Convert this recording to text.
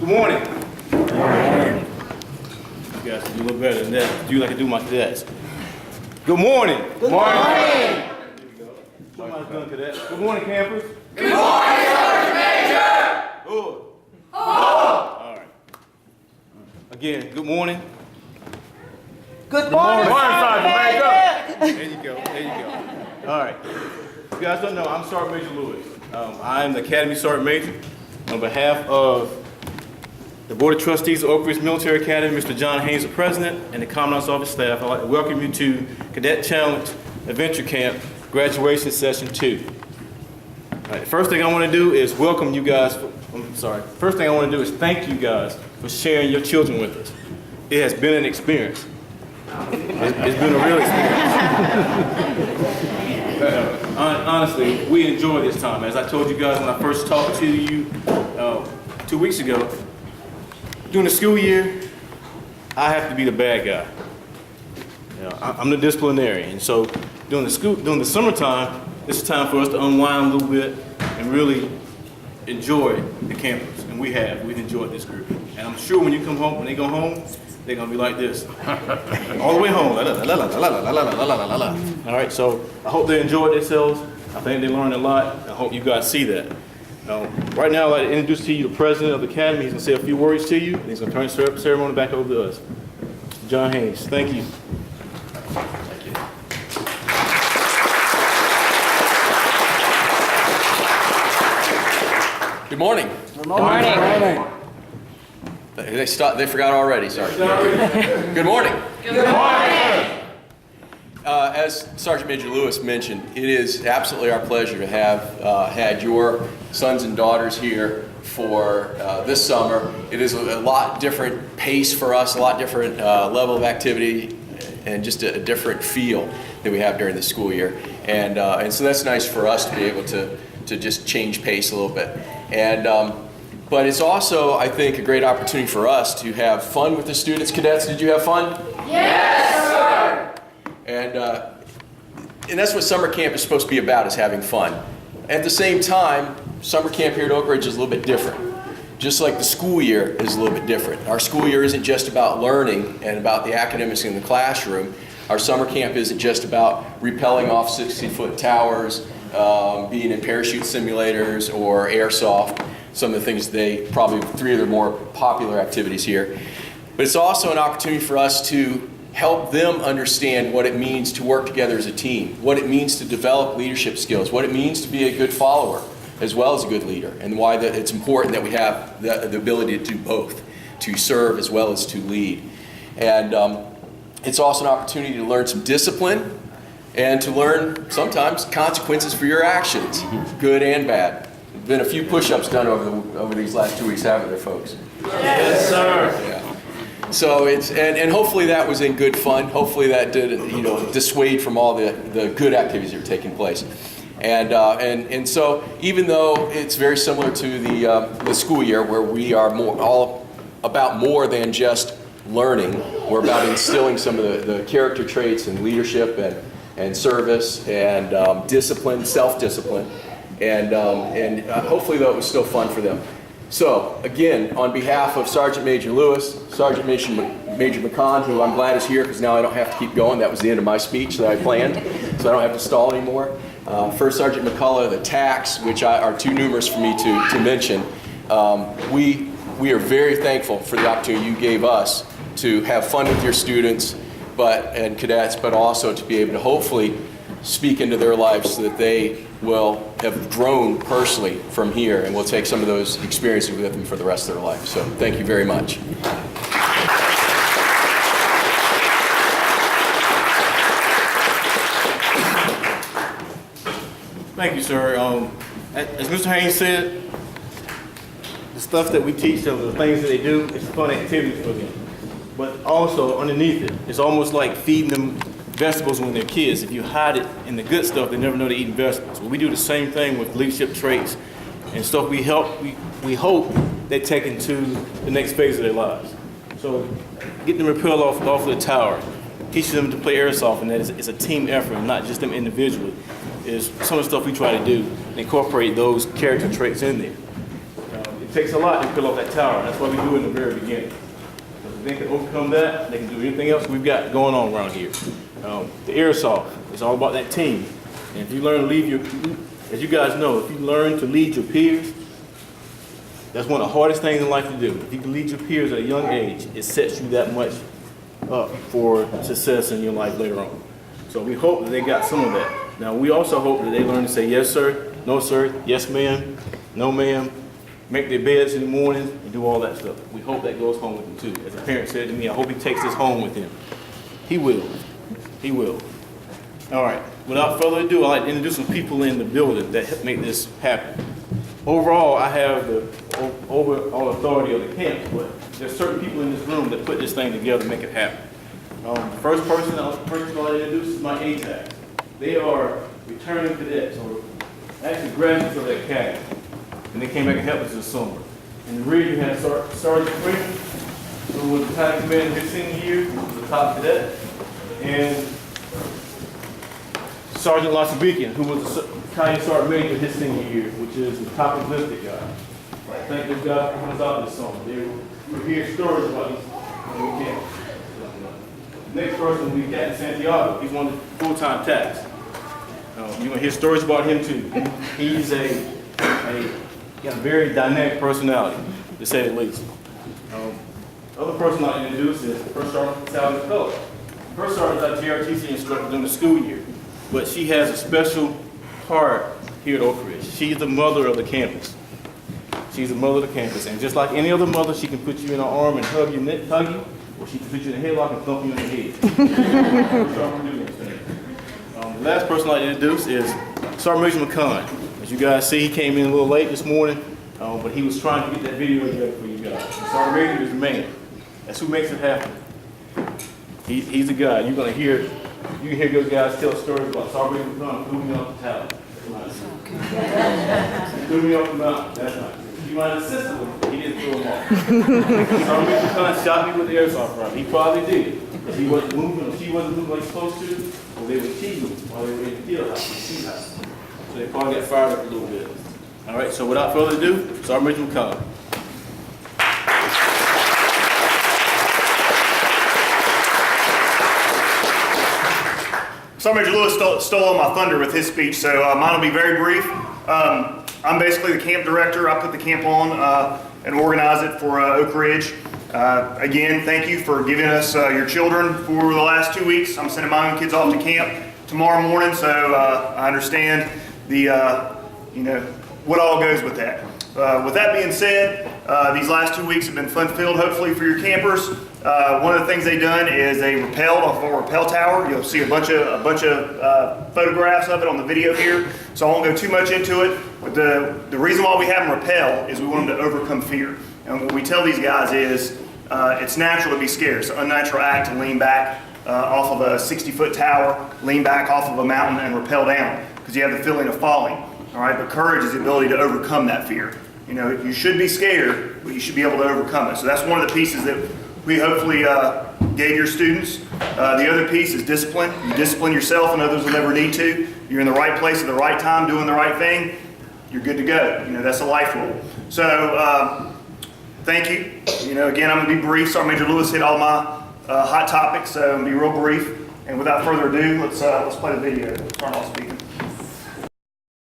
Good morning. Good morning. You guys can do a little better than that. Do like I do my cadets. Good morning. Good morning. There you go. Somebody's done cadets. Good morning, campers. Good morning, Sergeant Major. Good. All right. Again, good morning. Good morning, Sergeant Major. There you go. There you go. All right. If you guys don't know, I'm Sergeant Major Lewis. I'm the Academy Sergeant Major. On behalf of the Board of Trustees of Oak Ridge Military Academy, Mr. John Haynes, the President, and the Commandant's Office staff, I'd like to welcome you to Cadet Challenge Adventure Camp Graduation Session 2. All right, first thing I want to do is welcome you guys. First thing I want to do is thank you guys for sharing your children with us. It has been an experience. It's been a real experience. Honestly, we enjoy this time. As I told you guys when I first talked to you 2 weeks ago, during the school year, I have to be the bad guy. You know, I'm the disciplinarian. And so during the summertime, it's time for us to unwind a little bit and really enjoy the campus. And we've enjoyed this group. And I'm sure when you come home, when they go home, they're gonna be like this. All the way home. All right, so I hope they enjoyed themselves. I think they learned a lot. I hope you guys see that. Right now, I'd like to introduce to you the President of the Academy. He's gonna say a few words to you, and he's gonna turn the ceremony back over to us. Mr. John Haynes, thank you. Thank you. Good morning. Good morning. Good morning. They forgot already, sorry. Good morning. Good morning. As Sergeant Major Lewis mentioned, it is absolutely our pleasure to have had your sons and daughters here for this summer. It is a lot different pace for us, a lot different level of activity, and just a different feel that we have during the school year. And so that's nice for us to be able to just change pace a little bit. But it's also, I think, a great opportunity for us to have fun with the students. Cadets, did you have fun? Yes, sir. And that's what summer camp is supposed to be about, is having fun. At the same time, summer camp here at Oak Ridge is a little bit different. Just like the school year is a little bit different. Our school year isn't just about learning and about the academics in the classroom. Our summer camp isn't just about rappelling off 60-foot towers, being in parachute simulators or airsoft. Some of the things probably 3 of the more popular activities here. But it's also an opportunity for us to help them understand what it means to work together as a team, what it means to develop leadership skills, what it means to be a good follower as well as a good leader, and why it's important that we have the ability to do both, to serve as well as to lead. And it's also an opportunity to learn some discipline and to learn sometimes consequences for your actions, good and bad. Been a few push-ups done over these last 2 weeks, haven't there, folks? Yes, sir. Yeah. So and hopefully that was in good fun. Hopefully that did dissuade from all the good activities that are taking place. And so even though it's very similar to the school year, where we are all about more than just learning, we're about instilling some of the character traits and leadership and service and discipline, self-discipline. And hopefully, though, it was still fun for them. So, again, on behalf of Sergeant Major Lewis, Sergeant Major McCon, who I'm glad is here because now I don't have to keep going. That was the end of my speech that I planned, so I don't have to stall anymore. First Sergeant McCullough, the TACs, which are too numerous for me to mention. We are very thankful for the opportunity you gave us to have fun with your students and cadets, but also to be able to hopefully speak into their lives so that they will have grown personally from here and will take some of those experiences with them for the rest of their life. So thank you very much. Thank you, sir. As Mr. Haynes said, the stuff that we teach them, the things that they do, it's fun activities for them. But also underneath it, it's almost like feeding them vegetables when they're kids. If you hide it in the good stuff, they never know they're eating vegetables. Well, we do the same thing with leadership traits and stuff we hope they take into the next phase of their lives. So get them rappel off of the tower, teaching them to play airsoft, and that it's a team effort, not just them individually, is some of the stuff we try to do and incorporate those character traits in there. If It takes a lot to peel off that tower. That's why we do it in the very beginning. If they can overcome that, they can do anything else we've got going on around here. The airsoft is all about that team. And if you learn to lead your, as you guys know, if you learn to lead your peers, that's one of the hardest things in life to do. If you can lead your peers at a young age, it sets you that much up for success in your life later on. So we hope that they got some of that. Now we also hope that they learn to say yes sir, no sir, yes ma'am, no ma'am, make their beds in the morning and do all that stuff. We hope that goes home with them too. As a parent said to me, I hope he takes this home with him. He will. He will. All right, without further ado, I'd like to introduce some people in the building that help make this happen. Overall, I have the overall authority of the camp, but there's certain people in this room that put this thing together to make it happen. The first person I'll introduce is my ATAC. They are returning cadets, or actually graduates of the academy, and they came back and helped us this summer. In the rear, you have Sergeant Freeman, who was the battalion commander his senior year, who was the top cadet, and Sergeant Lasabikian, who was the battalion sergeant major his senior year, which is the top enlisted guy. Thank those guys for coming us out this summer. We'll hear stories about these when we can. The next person we got in Santiago, he's one of the full-time tax. You're gonna hear stories about him too. He's he got a very dynamic personality, to say the least. Other person I'd introduce is First Sergeant Sally McCullough. First Sergeant's our JRTC instructor during the school year, but she has a special heart here at Oak Ridge. She's the mother of the campus. She's the mother of the campus, and just like any other mother, she can put you in her arm and hug you, or she can put you in a headlock and thump you in the head. The last person I'd like to introduce is Sergeant Major McCunn. As you guys see, he came in a little late this morning, but he was trying to get that video together for you guys. And Sergeant Major is the man. That's who makes it happen. He's the guy. You can hear those guys tell stories about Sergeant Major McCunn threw me off the tower. Threw me off the mountain. That's not true. You might have assisted him, he didn't throw him off. Sergeant Major McCunn shot me with the airsoft rifle. He probably did. If he wasn't moving, or she wasn't moving like he's supposed to, or they were cheating while they were in the field house, the sea house. So they probably got fired up a little bit. All right, so without further ado, Sergeant Major McCunn. Sergeant Major Lewis stole all my thunder with his speech, so mine will be very brief. I'm basically the camp director. I put the camp on and organize it for Oak Ridge. Again, thank you for giving us your children for the last 2 weeks. I'm sending my own kids off to camp tomorrow morning, so I understand the what all goes with that. With that being said, these last 2 weeks have been fun-filled, hopefully, for your campers. One of the things they've done is they rappelled off of a rappel tower. You'll see a bunch of photographs of it on the video here, so I won't go too much into it. But the reason why we have them rappel is we want them to overcome fear. And what we tell these guys is it's natural to be scared. It's an unnatural act to lean back off of a 60-foot tower, lean back off of a mountain and rappel down because you have the feeling of falling. All right, but courage is the ability to overcome that fear. You know, you should be scared, but you should be able to overcome it. So that's one of the pieces that we hopefully gave your students. The other piece is discipline. You discipline yourself and others will never need to. You're in the right place at the right time, doing the right thing, you're good to go. You know, that's a life rule. So thank you. You know, again, I'm going to be brief. Sergeant Major Lewis hit all my hot topics, so I'm going to be real brief. And without further ado, let's play the video. Turn off speaking.